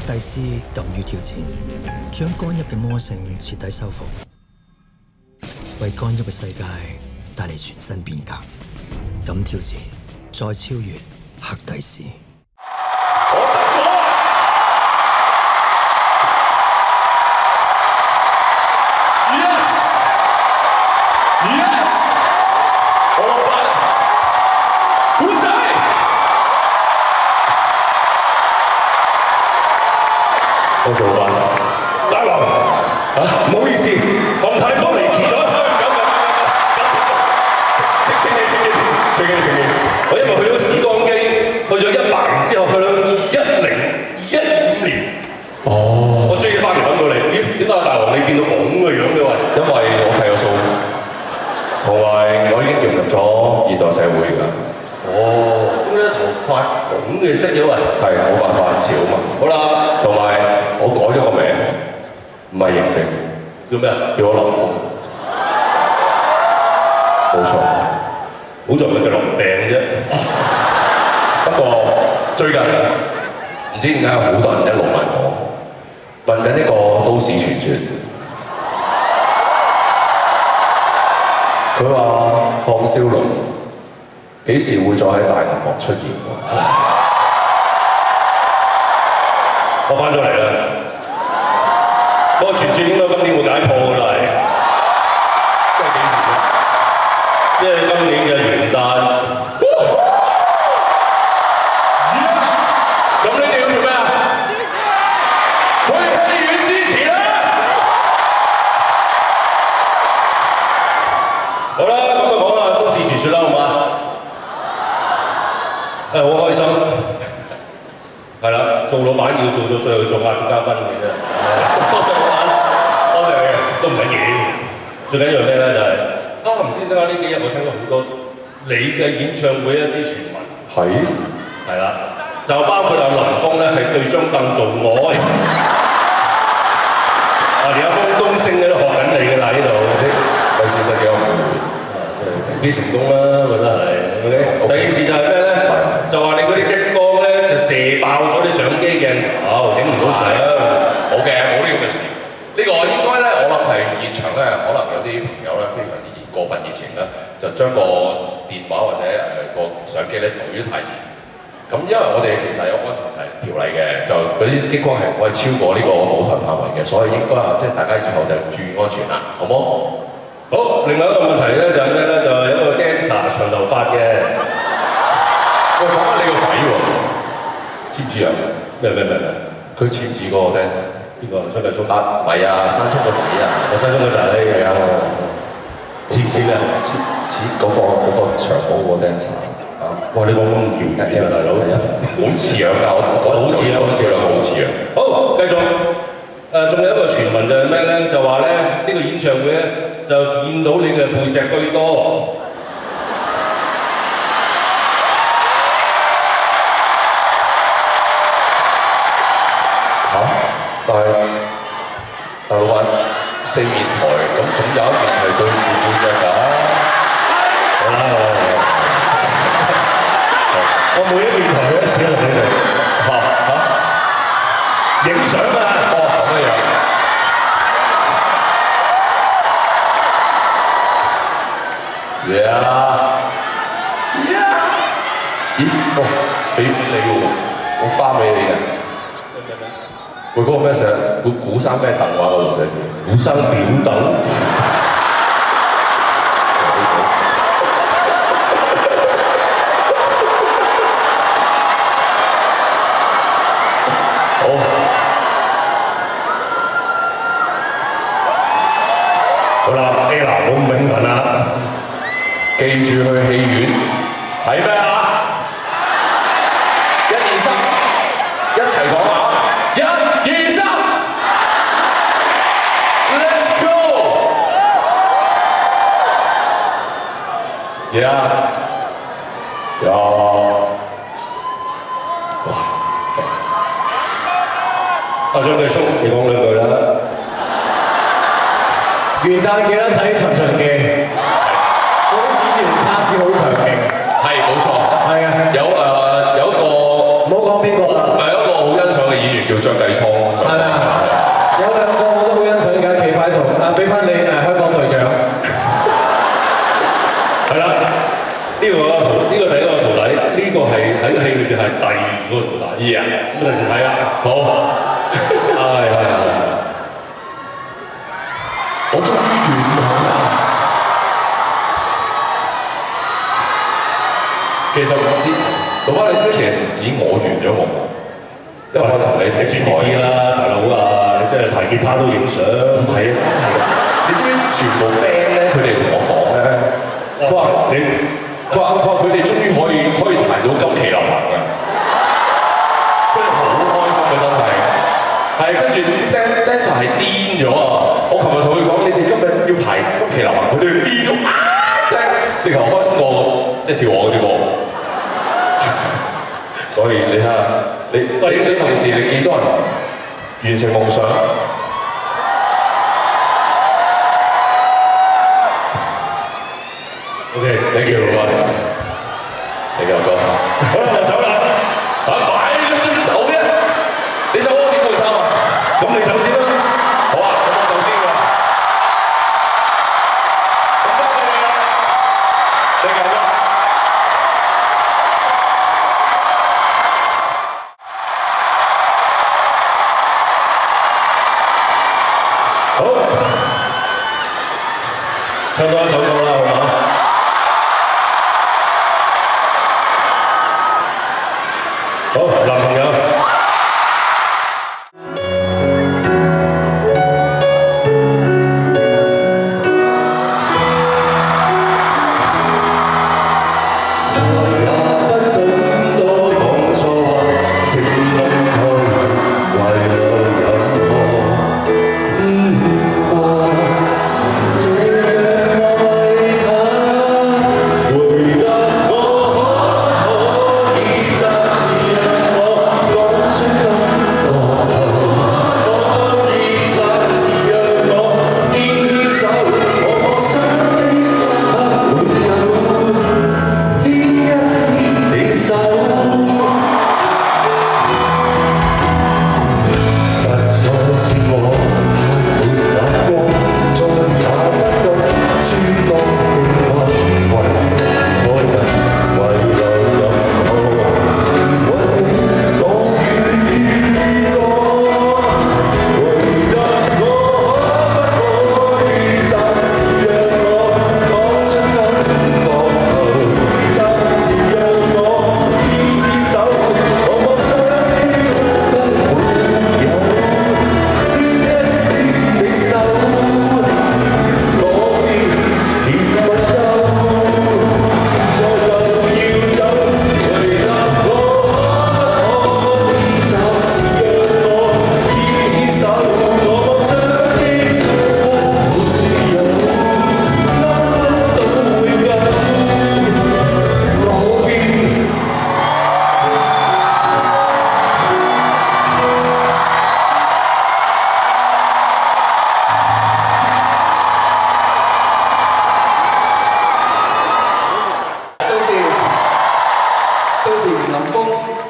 蒂斯敢於挑戰，將干邑嘅魔性徹底修復，為干邑嘅世界帶嚟全新變革。敢挑戰，再超越黑帝斯。我得咗！Yes， 我老闆，古仔。多謝老闆。大王啊，唔好意思，洪太科嚟遲咗。正經，我因為去咗時光機，去咗100年之後，去到2015年。哦。我追翻嚟揾到你，咦？點解大王你變到咁嘅樣嘅喂？因為我睇咗數，同埋我已經融入咗現代社會㗎。哦，點解頭髮咁嘅色嘅喂？係冇辦法潮啊嘛。好啦，同埋我改咗個名，唔係嬴政，叫咩啊？叫我林峯。冇錯。好在佢嘅落病啫。不過最近唔知點解有好多人一路問我，問緊呢個都市傳說。佢話項少龍幾時會再喺大銀幕出現？我翻咗嚟啦。嗰個傳說應該今年會解破㗎啦。即係幾時啫？即係今年嘅元旦。咁你哋要做咩啊？去戲院支持啦！好啦，咁就講下都市傳說啦，好嘛？好開心。係啦，做老闆要做到最後做壓軸嘉賓嘅啫。多謝老闆，多謝你嘅。都唔緊要，最緊要咩咧？就係唔知點解呢幾日我聽到好多你嘅演唱會一啲傳聞。係啦，就包括阿林峯咧係對張凳做愛。連阿方東升咧都學緊你㗎啦呢度。係事實嘅，我唔會。幾成功啦，覺得係。OK。第二件事就係咩咧？就話你嗰啲激光咧就射爆咗啲相機鏡頭，影唔到相。冇嘅，冇呢咁嘅事。呢個應該咧，我諗係現場咧，可能有啲朋友咧非常之過分以前咧，就將個電話或者個相機咧懟得太前。咁因為我哋其實有安全條例嘅，就嗰啲激光係唔可以超過呢個舞台範圍嘅，所以應該即係大家以後就注意安全啦，好冇？好，另外一個問題咧就係咩咧？就係有一個 dancer 長頭髮嘅。喂，講翻你個仔喎，知唔知啊？咩？佢似唔似個 dancer？邊個？張繼聰？唔係啊，山聰個仔啊！我山聰個仔係啊，似唔似咩？似嗰個長毛個 dancer。哇！你講咁唔搖嘅大佬，好似樣㗎，我好似樣，好似樣。好，繼續。仲有一個傳聞就係咩咧？就話咧呢個演唱會咧就見到你嘅背脊居多。但係老闆4面台，咁總有一面係對住背脊㗎。好啦，我每一面台一次同你哋影相啊！哦，咁嘅樣。咦？哦，俾你喎，我花俾你嘅。喂，嗰個咩寫？古生咩凳話嗰度寫住？古生表凳。好啦 ，Ella， 我唔興奮啦。記住去戲院睇咩啊？1、2、3，一齊講啊！1、2、3 ，Let's go！ 哇！阿張繼聰，你講兩句啦。元旦記得睇《尋秦記》，嗰啲演員卡士好強勁。係冇錯。係啊。有一個唔好講邊個啦。有一個好欣賞嘅演員叫叫張繼聰，係咪啊？有兩個我都好欣賞嘅，企塊圖啊，俾翻你香港隊長。係啦，呢個第一個徒弟，呢個係喺戲裏邊係第二個徒弟。二啊，咁第時睇啦。好，係。我終於圓夢啦！其實唔知，老闆你知唔知其實唔止我圓咗夢，即係我同你睇專業啲啦，大佬啊！你真係彈吉他都影相，唔係啊，真係㗎！你知唔知全部 band 咧？佢哋同我講咧，佢話佢哋終於可以彈到今期流行㗎，佢哋好開心㗎，真係。係跟住啲 dancer 係癲咗啊！我琴日同佢講，你哋今日要排今期流行，佢哋癲咗啊！即係直頭開心過即係跳我嗰啲歌。所以你睇下，你影相同時，你幾多人完成夢想？OK，你叫老闆，你叫我哥。好啦，我走啦。啊，買你知唔知走啫？你走我點換衫啊？咁你走先啦。好啊，咁我走先㗎。咁多謝你啦，你繼續。好，唱多一首歌啦，好嗎？好，男朋友。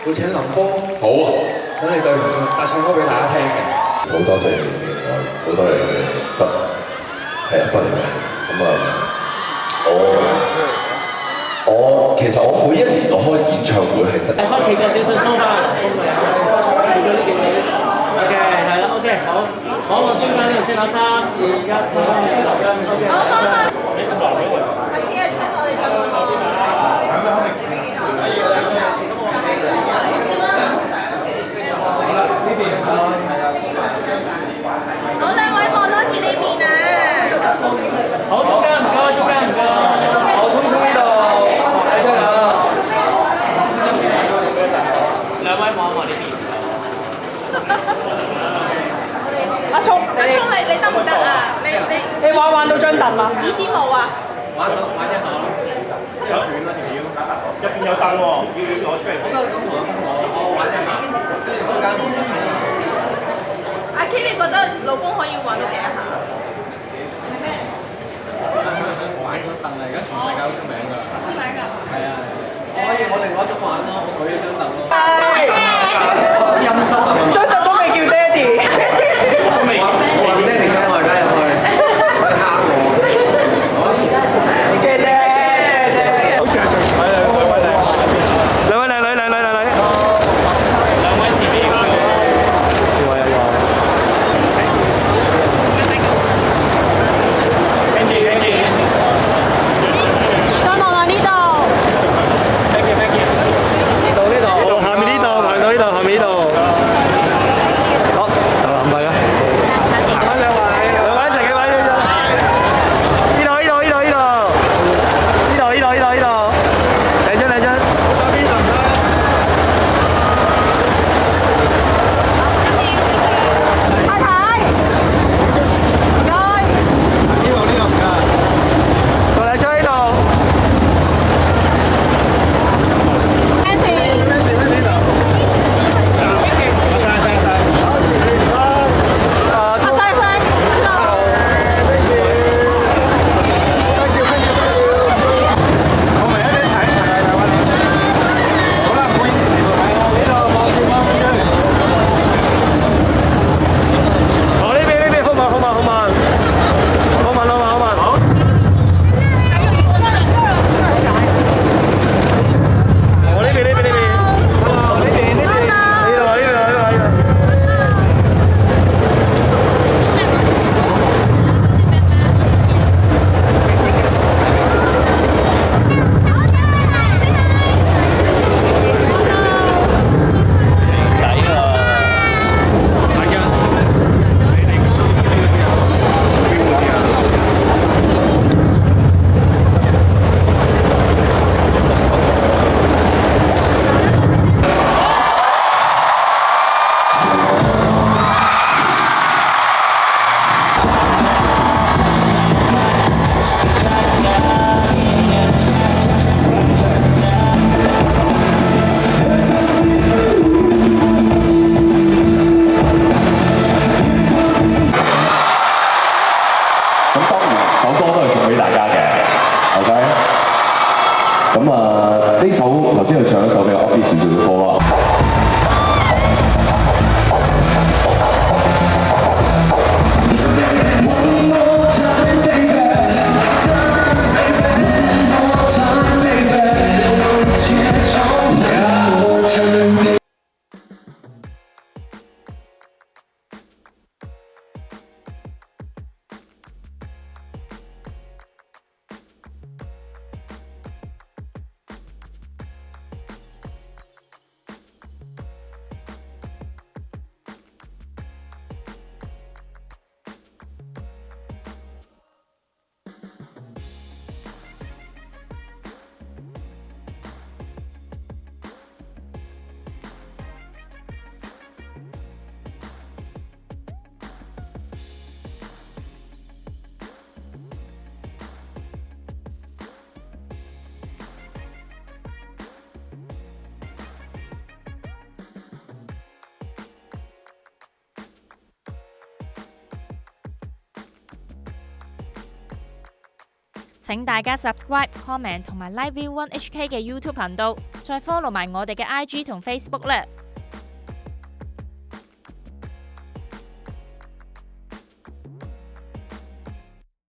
會請林峰，好啊！想你就唱歌俾大家聽嘅。好多謝好多謝你嘅筆，係啊，筆嚟嘅。咁啊，我其實我每一年我開演唱會係得。係翻企個少少收翻，變咗呢幾年。OK， 係啦 ，OK， 好，好，我中間呢度先攞3、2、1，好，兩位望多次呢邊啊！好，中間唔該，中間唔該，我衝呢度，睇出嚟。兩位望一望呢邊。阿聰，你得唔得啊？你玩到張凳啦？呢啲冇啊？玩一下咯，即係斷咗條腰。入邊有凳喎，要攞出嚟。我覺得咁同我分我玩一下，跟住中間冇得出啦。阿 K， 你覺得老公可以玩到幾下？玩個凳啊！而家全世界好出名㗎。出名㗎？係啊！我另外一種玩咯，我舉咗張凳咯。陰濕啊！張凳都未請大家 subscribe、comment 同埋 Live View One HK 嘅 YouTube 頻道，再 follow 埋我哋嘅 IG 同 Facebook 咧。